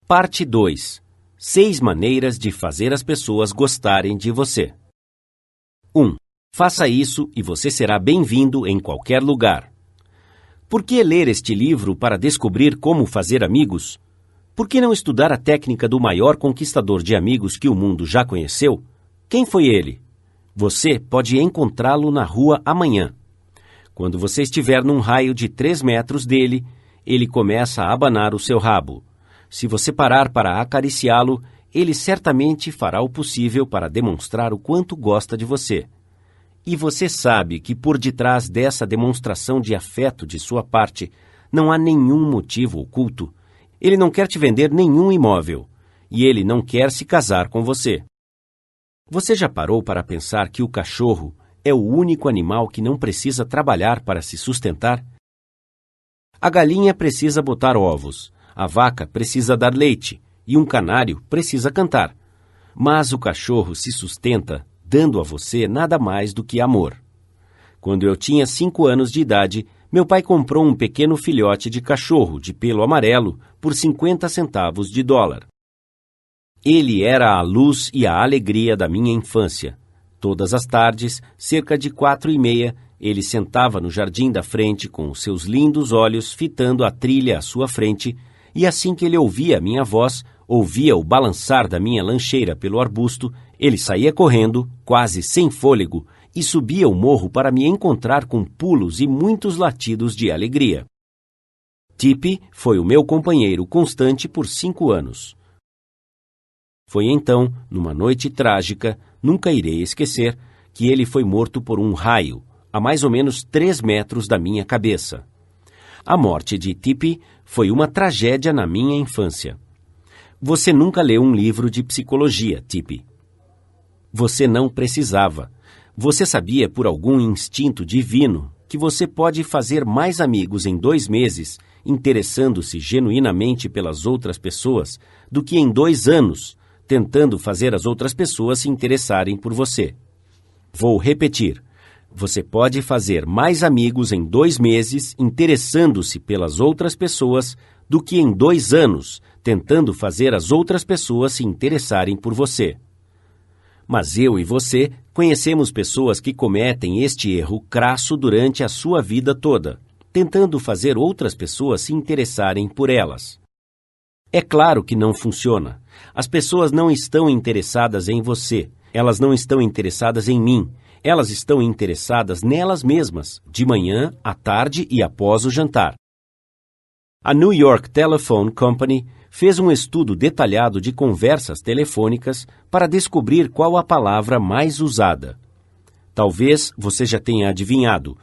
Parte 2. 6 maneiras de fazer as pessoas gostarem de você. 1. Faça isso e você será bem-vindo em qualquer lugar. Por que ler este livro para descobrir como fazer amigos? Por que não estudar a técnica do maior conquistador de amigos que o mundo já conheceu? Quem foi ele? Você pode encontrá-lo na rua amanhã. Quando você estiver num raio de 3 metros dele, ele começa a abanar o seu rabo. Se você parar para acariciá-lo, ele certamente fará o possível para demonstrar o quanto gosta de você. E você sabe que por detrás dessa demonstração de afeto de sua parte, não há nenhum motivo oculto. Ele não quer te vender nenhum imóvel, e ele não quer se casar com você. Você já parou para pensar que o cachorro é o único animal que não precisa trabalhar para se sustentar? A galinha precisa botar ovos, a vaca precisa dar leite e um canário precisa cantar. Mas o cachorro se sustenta dando a você nada mais do que amor. Quando eu tinha 5 anos de idade, meu pai comprou um pequeno filhote de cachorro de pelo amarelo por 50 centavos de dólar. Ele era a luz e a alegria da minha infância. Todas as tardes, cerca de 4:30, ele sentava no jardim da frente com os seus lindos olhos fitando a trilha à sua frente, e assim que ele ouvia a minha voz, ouvia o balançar da minha lancheira pelo arbusto, ele saía correndo, quase sem fôlego, e subia o morro para me encontrar com pulos e muitos latidos de alegria. Tippy foi o meu companheiro constante por 5 anos. Foi então, numa noite trágica, nunca irei esquecer, que ele foi morto por um raio, a mais ou menos 3 metros da minha cabeça. A morte de Tippy foi uma tragédia na minha infância. Você nunca leu um livro de psicologia, Tippy. Você não precisava. Você sabia por algum instinto divino que você pode fazer mais amigos em 2 meses, interessando-se genuinamente pelas outras pessoas, do que em 2 anos, tentando fazer as outras pessoas se interessarem por você. Vou repetir. Você pode fazer mais amigos em 2 meses, interessando-se pelas outras pessoas, do que em 2 anos, tentando fazer as outras pessoas se interessarem por você. Mas eu e você conhecemos pessoas que cometem este erro crasso durante a sua vida toda, tentando fazer outras pessoas se interessarem por elas. É claro que não funciona. As pessoas não estão interessadas em você, elas não estão interessadas em mim, elas estão interessadas nelas mesmas, de manhã, à tarde e após o jantar. A New York Telephone Company fez um estudo detalhado de conversas telefônicas para descobrir qual a palavra mais usada. Talvez você já tenha adivinhado.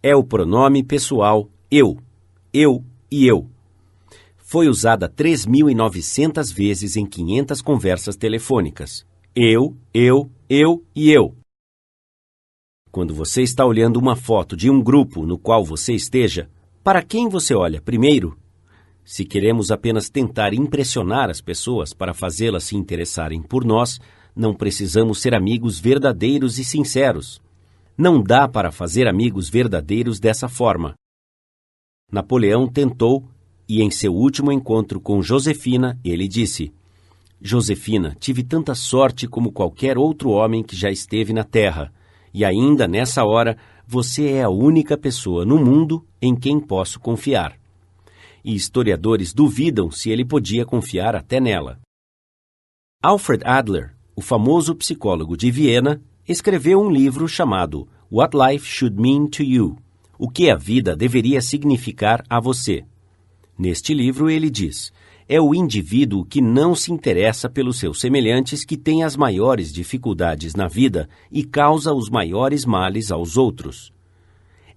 É o pronome pessoal eu e eu. Foi usada 3.900 vezes em 500 conversas telefônicas. Eu e eu. Quando você está olhando uma foto de um grupo no qual você esteja, para quem você olha primeiro? Se queremos apenas tentar impressionar as pessoas para fazê-las se interessarem por nós, não precisamos ser amigos verdadeiros e sinceros. Não dá para fazer amigos verdadeiros dessa forma. Napoleão tentou, e em seu último encontro com Josefina, ele disse: Josefina, tive tanta sorte como qualquer outro homem que já esteve na Terra, e ainda nessa hora você é a única pessoa no mundo em quem posso confiar. E historiadores duvidam se ele podia confiar até nela. Alfred Adler, o famoso psicólogo de Viena, escreveu um livro chamado What Life Should Mean to You, o que a vida deveria significar a você. Neste livro ele diz: é o indivíduo que não se interessa pelos seus semelhantes que tem as maiores dificuldades na vida e causa os maiores males aos outros.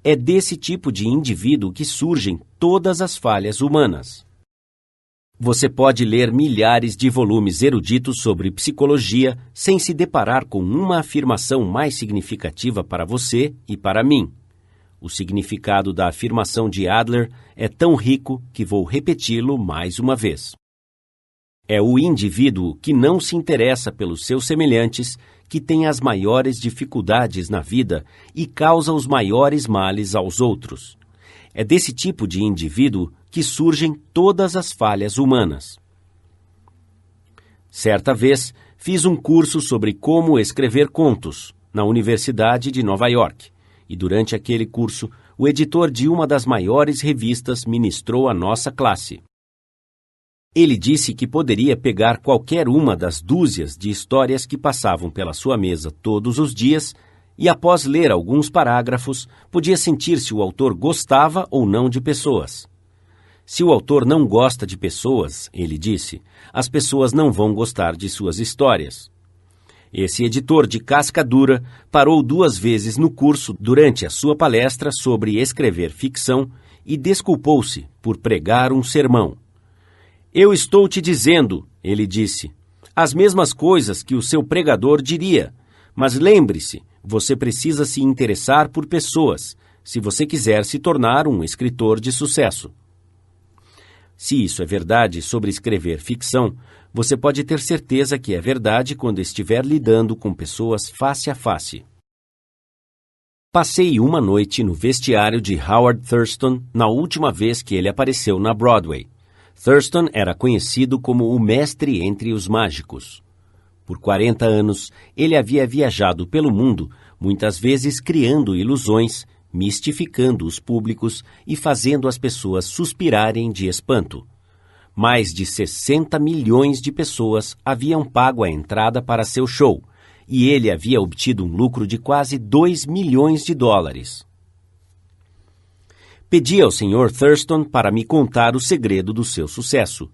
É desse tipo de indivíduo que surgem todas as falhas humanas. Você pode ler milhares de volumes eruditos sobre psicologia sem se deparar com uma afirmação mais significativa para você e para mim. O significado da afirmação de Adler é tão rico que vou repeti-lo mais uma vez. É o indivíduo que não se interessa pelos seus semelhantes que tem as maiores dificuldades na vida e causa os maiores males aos outros. É desse tipo de indivíduo que surgem todas as falhas humanas. Certa vez, fiz um curso sobre como escrever contos na Universidade de Nova York, e durante aquele curso, o editor de uma das maiores revistas ministrou a nossa classe. Ele disse que poderia pegar qualquer uma das dúzias de histórias que passavam pela sua mesa todos os dias e, após ler alguns parágrafos, podia sentir se o autor gostava ou não de pessoas. Se o autor não gosta de pessoas, ele disse, as pessoas não vão gostar de suas histórias. Esse editor de casca dura parou 2 vezes no curso durante a sua palestra sobre escrever ficção e desculpou-se por pregar um sermão. Eu estou te dizendo, ele disse, as mesmas coisas que o seu pregador diria, mas lembre-se, você precisa se interessar por pessoas, se você quiser se tornar um escritor de sucesso. Se isso é verdade sobre escrever ficção, você pode ter certeza que é verdade quando estiver lidando com pessoas face a face. Passei uma noite no vestiário de Howard Thurston na última vez que ele apareceu na Broadway. Thurston era conhecido como o mestre entre os mágicos. Por 40 anos, ele havia viajado pelo mundo, muitas vezes criando ilusões, mistificando os públicos e fazendo as pessoas suspirarem de espanto. Mais de 60 milhões de pessoas haviam pago a entrada para seu show, e ele havia obtido um lucro de quase 2 milhões de dólares. Pedi ao Sr. Thurston para me contar o segredo do seu sucesso.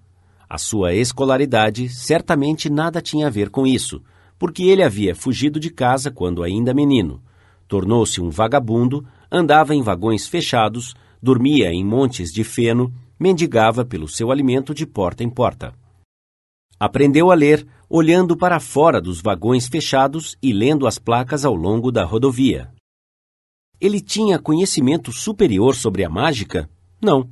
A sua escolaridade certamente nada tinha a ver com isso, porque ele havia fugido de casa quando ainda menino. Tornou-se um vagabundo, andava em vagões fechados, dormia em montes de feno, mendigava pelo seu alimento de porta em porta. Aprendeu a ler, olhando para fora dos vagões fechados e lendo as placas ao longo da rodovia. Ele tinha conhecimento superior sobre a mágica? Não.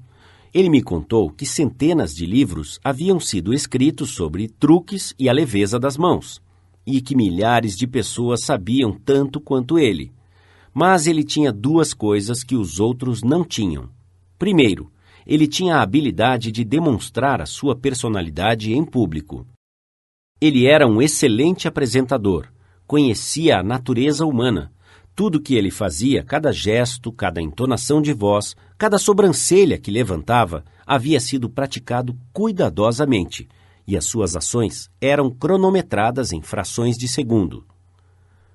Ele me contou que centenas de livros haviam sido escritos sobre truques e a leveza das mãos, e que milhares de pessoas sabiam tanto quanto ele. Mas ele tinha 2 coisas que os outros não tinham. Primeiro, ele tinha a habilidade de demonstrar a sua personalidade em público. Ele era um excelente apresentador, conhecia a natureza humana. Tudo que ele fazia, cada gesto, cada entonação de voz, cada sobrancelha que levantava, havia sido praticado cuidadosamente, e as suas ações eram cronometradas em frações de segundo.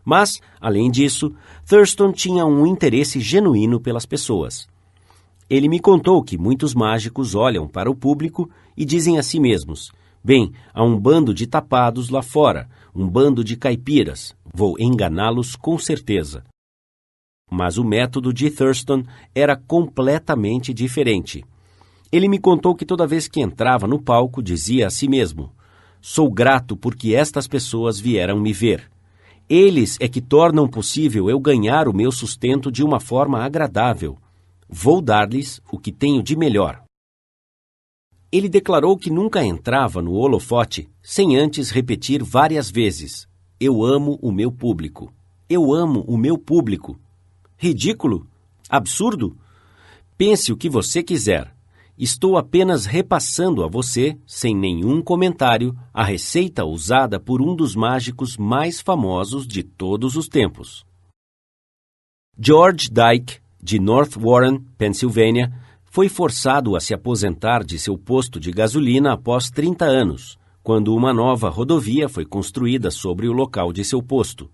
Mas, além disso, Thurston tinha um interesse genuíno pelas pessoas. Ele me contou que muitos mágicos olham para o público e dizem a si mesmos, bem, há um bando de tapados lá fora, um bando de caipiras, vou enganá-los com certeza. Mas o método de Thurston era completamente diferente. Ele me contou que toda vez que entrava no palco dizia a si mesmo, sou grato porque estas pessoas vieram me ver. Eles é que tornam possível eu ganhar o meu sustento de uma forma agradável. Vou dar-lhes o que tenho de melhor. Ele declarou que nunca entrava no holofote sem antes repetir várias vezes, eu amo o meu público. Eu amo o meu público. Ridículo? Absurdo? Pense o que você quiser. Estou apenas repassando a você, sem nenhum comentário, a receita usada por um dos mágicos mais famosos de todos os tempos. George Dyke, de North Warren, Pensilvânia, foi forçado a se aposentar de seu posto de gasolina após 30 anos, quando uma nova rodovia foi construída sobre o local de seu posto.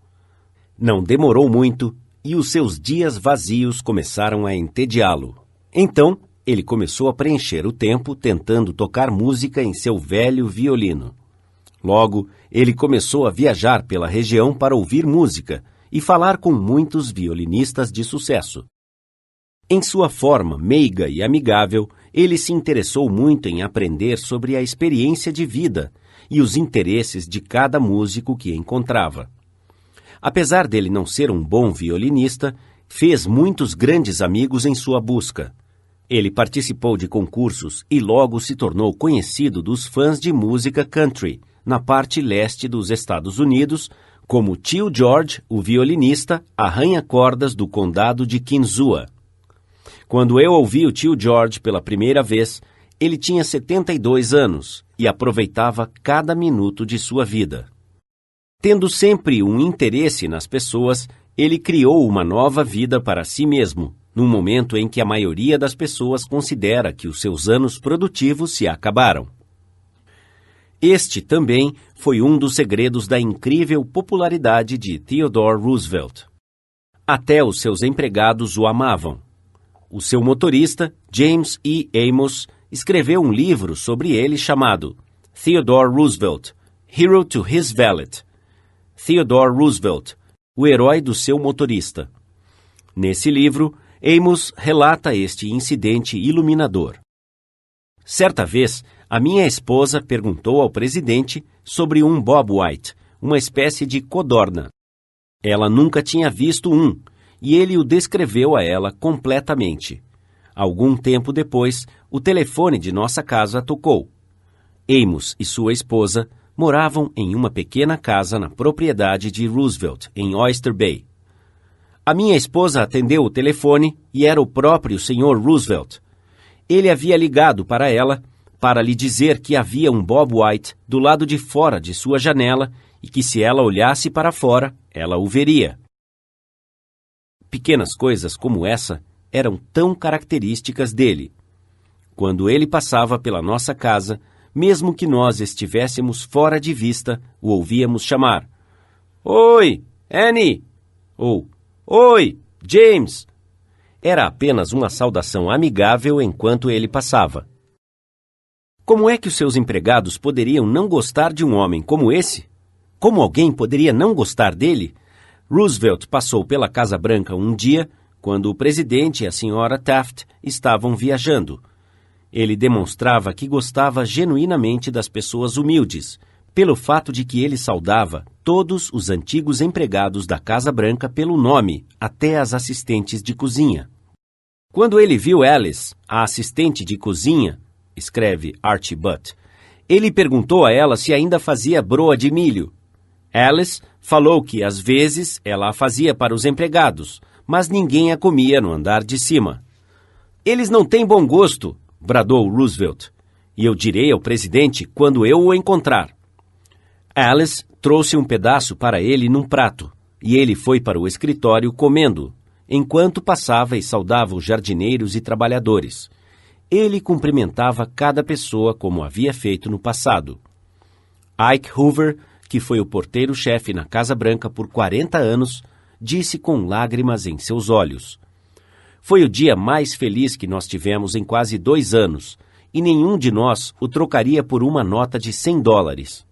Não demorou muito e os seus dias vazios começaram a entediá-lo. Então, ele começou a preencher o tempo tentando tocar música em seu velho violino. Logo, ele começou a viajar pela região para ouvir música e falar com muitos violinistas de sucesso. Em sua forma meiga e amigável, ele se interessou muito em aprender sobre a experiência de vida e os interesses de cada músico que encontrava. Apesar dele não ser um bom violinista, fez muitos grandes amigos em sua busca. Ele participou de concursos e logo se tornou conhecido dos fãs de música country, na parte leste dos Estados Unidos, como Tio George, o violinista, arranha-cordas do condado de Kinzua. Quando eu ouvi o Tio George pela primeira vez, ele tinha 72 anos e aproveitava cada minuto de sua vida. Tendo sempre um interesse nas pessoas, ele criou uma nova vida para si mesmo, num momento em que a maioria das pessoas considera que os seus anos produtivos se acabaram. Este também foi um dos segredos da incrível popularidade de Theodore Roosevelt. Até os seus empregados o amavam. O seu motorista, James E. Amos, escreveu um livro sobre ele chamado Theodore Roosevelt, Hero to His Valet. Theodore Roosevelt, o herói do seu motorista. Nesse livro, Amos relata este incidente iluminador. Certa vez, a minha esposa perguntou ao presidente sobre um Bob White, uma espécie de codorna. Ela nunca tinha visto um, e ele o descreveu a ela completamente. Algum tempo depois, o telefone de nossa casa tocou. Amos e sua esposa moravam em uma pequena casa na propriedade de Roosevelt, em Oyster Bay. A minha esposa atendeu o telefone e era o próprio Sr. Roosevelt. Ele havia ligado para ela para lhe dizer que havia um Bob White do lado de fora de sua janela e que se ela olhasse para fora, ela o veria. Pequenas coisas como essa eram tão características dele. Quando ele passava pela nossa casa, mesmo que nós estivéssemos fora de vista, o ouvíamos chamar: "Oi, Annie!" ou "Oi, James!" Era apenas uma saudação amigável enquanto ele passava. Como é que os seus empregados poderiam não gostar de um homem como esse? Como alguém poderia não gostar dele? Roosevelt passou pela Casa Branca um dia, quando o presidente e a senhora Taft estavam viajando. Ele demonstrava que gostava genuinamente das pessoas humildes, pelo fato de que ele saudava todos os antigos empregados da Casa Branca pelo nome, até as assistentes de cozinha. Quando ele viu Alice, a assistente de cozinha, escreve Archie Butt, ele perguntou a ela se ainda fazia broa de milho. Alice falou que, às vezes, ela a fazia para os empregados, mas ninguém a comia no andar de cima. "Eles não têm bom gosto", bradou Roosevelt, "e eu direi ao presidente quando eu o encontrar." Alice trouxe um pedaço para ele num prato, e ele foi para o escritório comendo, enquanto passava e saudava os jardineiros e trabalhadores. Ele cumprimentava cada pessoa como havia feito no passado. Ike Hoover, que foi o porteiro-chefe na Casa Branca por 40 anos, disse com lágrimas em seus olhos: "Foi o dia mais feliz que nós tivemos em quase 2 anos, e nenhum de nós o trocaria por uma nota de $100.